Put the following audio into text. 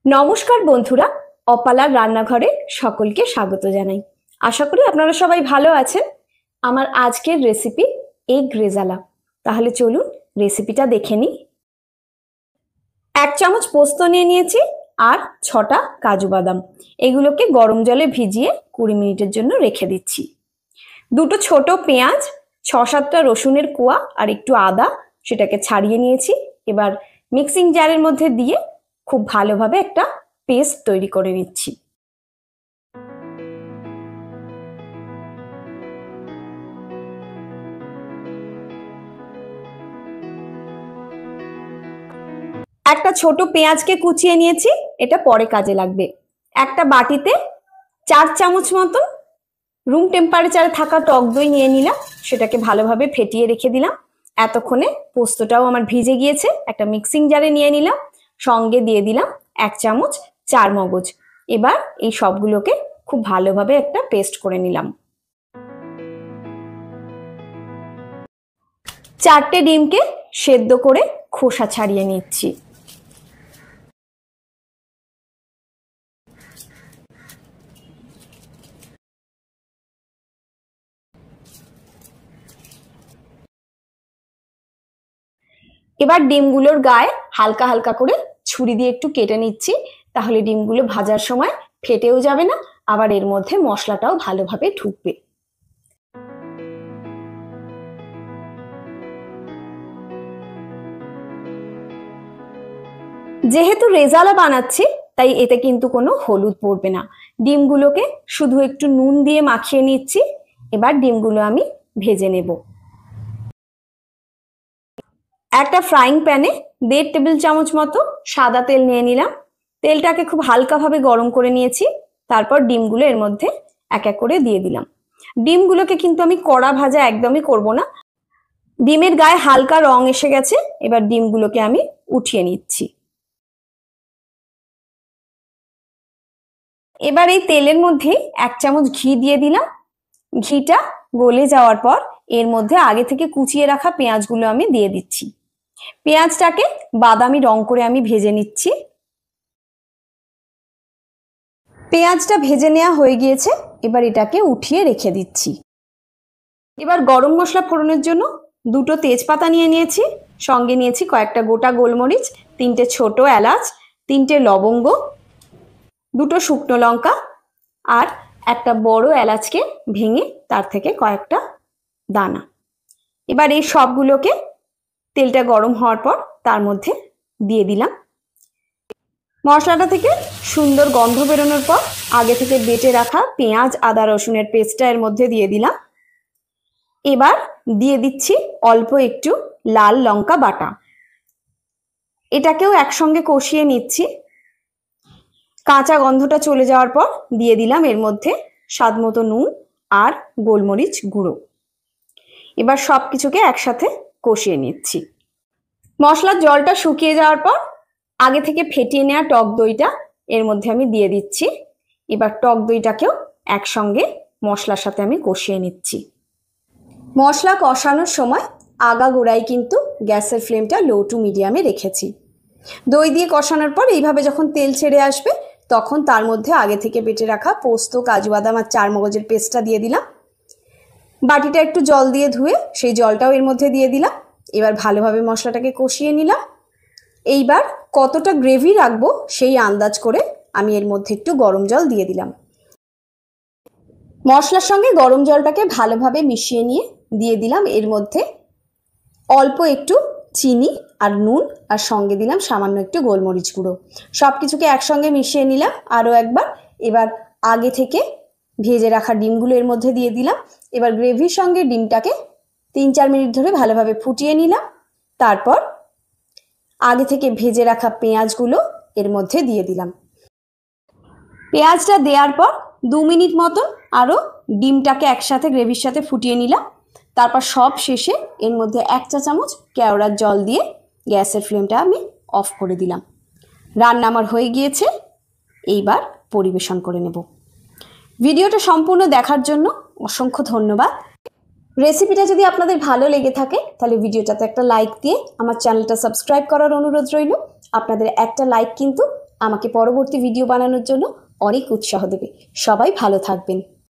নমস্কার বন্ধুরা, অপালার রান্নাঘরে সকলকে স্বাগত জানাই। আশা করি আপনারা সবাই ভালো আছেন। আমার আজকের রেসিপি এগ রেজালা। তাহলে চলুন রেসিপিটা দেখে নিই। 1 চামচ পোস্ত নিয়ে নিয়েছি আর 6টা কাজু বাদাম। এগুলোকে গরম জলে ভিজিয়ে 20 মিনিটের জন্য রেখে দিচ্ছি। 2টো ছোট পেঁয়াজ, 6-7টা রসুনের কোয়া আর একটু আদা সেটাকে ছাড়িয়ে নিয়েছি। এবার মিক্সিং জারের মধ্যে দিয়ে খুব ভালোভাবে একটা পেস্ট তৈরি করে নিচ্ছি। একটা ছোট পেঁয়াজকে কুচিয়ে নিয়েছি, এটা পরে কাজে লাগবে। একটা বাটিতে 4 চামচ মতো রুম টেম্পারেচারে থাকা টক দই নিয়ে নিলাম, সেটাকে ভালোভাবে ফেটিয়ে রেখে দিলাম। এতক্ষণে পোস্তটাও আমার ভিজে গিয়েছে। একটা মিক্সিং জারে নিয়ে নিলাম, সঙ্গে দিয়ে দিলাম 1 চামচ চারমগজ। এবার এই সবগুলোকে খুব ভালোভাবে একটা পেস্ট করে নিলাম। 4টে ডিমকে সেদ্ধ করে খোসা ছাড়িয়ে নিচ্ছি। এবার ডিমগুলোর গায়ে হালকা হালকা করে ছুরি দিয়ে একটু কেটে নিচ্ছি, তাহলে ডিমগুলো ভাজার সময় ফেটেও যাবে না, আবার এর মধ্যে মশলাটাও ভালোভাবে ঢুকবে। যেহেতু রেজালা বানাচ্ছি তাই এতে কিন্তু কোনো হলুদ পড়বে না। ডিমগুলোকে শুধু একটু নুন দিয়ে মাখিয়ে নিচ্ছি। এবার ডিমগুলো আমি ভেজে নেব। একটা ফ্রাইং প্যানে 1.5 টেবিল চামচ মতো সাদা তেল নিয়ে নিলাম। তেলটাকে খুব হালকাভাবে গরম করে নিয়েছি। তারপর ডিমগুলো এর মধ্যে এক এক করে দিয়ে দিলাম। ডিমগুলোকে কিন্তু আমি কড়া ভাজা একদমই করব না। ডিমের গায়ে হালকা রং এসে গেছে, এবার ডিমগুলোকে আমি উঠিয়ে নিচ্ছি। এবার এই তেলের মধ্যে 1 চামচ ঘি দিয়ে দিলাম। ঘিটা গলে যাওয়ার পর এর মধ্যে আগে থেকে কুচিয়ে রাখা পেঁয়াজগুলো আমি দিয়ে দিচ্ছি। পেঁয়াজটাকে বাদামি রং করে আমি ভেজে নিচ্ছি। পেঁয়াজটা ভেজে নেওয়া হয়ে গিয়েছে, এবার এটাকে উঠিয়ে রেখে দিচ্ছি। এবার গরম মশলা ফোড়নের জন্য 2টো তেজপাতা নিয়ে নিয়েছি, সঙ্গে নিয়েছি কয়েকটা গোটা গোলমরিচ, 3টে ছোট এলাচ, 3টে লবঙ্গ, 2টো শুকনো লঙ্কা আর একটা বড় এলাচকে ভেঙে তার থেকে কয়েকটা দানা। এবার এই সবগুলোকে তেলটা গরম হওয়ার পর তার মধ্যে দিয়ে দিলাম। মশলাটা থেকে সুন্দর গন্ধ বেরোনোর পর আগে থেকে বেটে রাখা পেঁয়াজ আদা রসুনের পেস্টটা এর মধ্যে দিয়ে দিলাম। এবার দিয়ে দিচ্ছি অল্প একটু লাল লঙ্কা বাটা। এটাকেও একসঙ্গে কষিয়ে নিচ্ছি। কাঁচা গন্ধটা চলে যাওয়ার পর দিয়ে দিলাম এর মধ্যে স্বাদ মতো নুন আর গোলমরিচ গুঁড়ো। এবার সব কিছুকে একসাথে কষিয়ে নিচ্ছি। মশলার জলটা শুকিয়ে যাওয়ার পর আগে থেকে ফেটিয়ে নেওয়া টক দইটা এর মধ্যে আমি দিয়ে দিচ্ছি। এবার টক দইটাকেও একসঙ্গে মশলার সাথে আমি কষিয়ে নিচ্ছি। মশলা কষানোর সময় আগাগোড়ায় কিন্তু গ্যাসের ফ্লেমটা লো টু মিডিয়ামে রেখেছি। দই দিয়ে কষানোর পর এইভাবে যখন তেল ছেড়ে আসবে তখন তার মধ্যে আগে থেকে বেটে রাখা পোস্ত, কাজু বাদাম আর চারমগজের পেস্টটা দিয়ে দিলাম। বাটিটা একটু জল দিয়ে ধুয়ে সেই জলটাও এর মধ্যে দিয়ে দিলাম। এবার ভালোভাবে মশলাটাকে কষিয়ে নিলাম। এইবার কতটা গ্রেভি রাখবো সেই আন্দাজ করে আমি এর মধ্যে একটু গরম জল দিয়ে দিলাম। মশলার সঙ্গে গরম জলটাকে ভালোভাবে মিশিয়ে নিয়ে দিয়ে দিলাম এর মধ্যে অল্প একটু চিনি আর নুন, আর সঙ্গে দিলাম সামান্য একটু গোলমরিচ গুঁড়ো। সব কিছুকে একসঙ্গে মিশিয়ে নিলাম আরও একবার। এবার আগে থেকে ভেজে রাখা ডিমগুলো এর মধ্যে দিয়ে দিলাম। এবার গ্রেভির সঙ্গে ডিমটাকে 3-4 মিনিট ধরে ভালোভাবে ফুটিয়ে নিলাম। তারপর আগে থেকে ভেজে রাখা পেঁয়াজগুলো এর মধ্যে দিয়ে দিলাম। পেঁয়াজটা দেওয়ার পর 2 মিনিট মতো আরও ডিমটাকে একসাথে গ্রেভির সাথে ফুটিয়ে নিলাম। তারপর সব শেষে এর মধ্যে 1 চা চামচ কেওড়ার জল দিয়ে গ্যাসের ফ্লেমটা আমি অফ করে দিলাম। রান্না আমার হয়ে গিয়েছে, এইবার পরিবেশন করে নেব। ভিডিওটা সম্পূর্ণ দেখার জন্য অসংখ্য ধন্যবাদ। রেসিপিটা যদি আপনাদের ভালো লেগে থাকে তাহলে ভিডিওটাতে একটা লাইক দিয়ে আমার চ্যানেলটা সাবস্ক্রাইব করার অনুরোধ রইল। আপনাদের একটা লাইক কিন্তু আমাকে পরবর্তী ভিডিও বানানোর জন্য অনেক উৎসাহ দেবে। সবাই ভালো থাকবেন।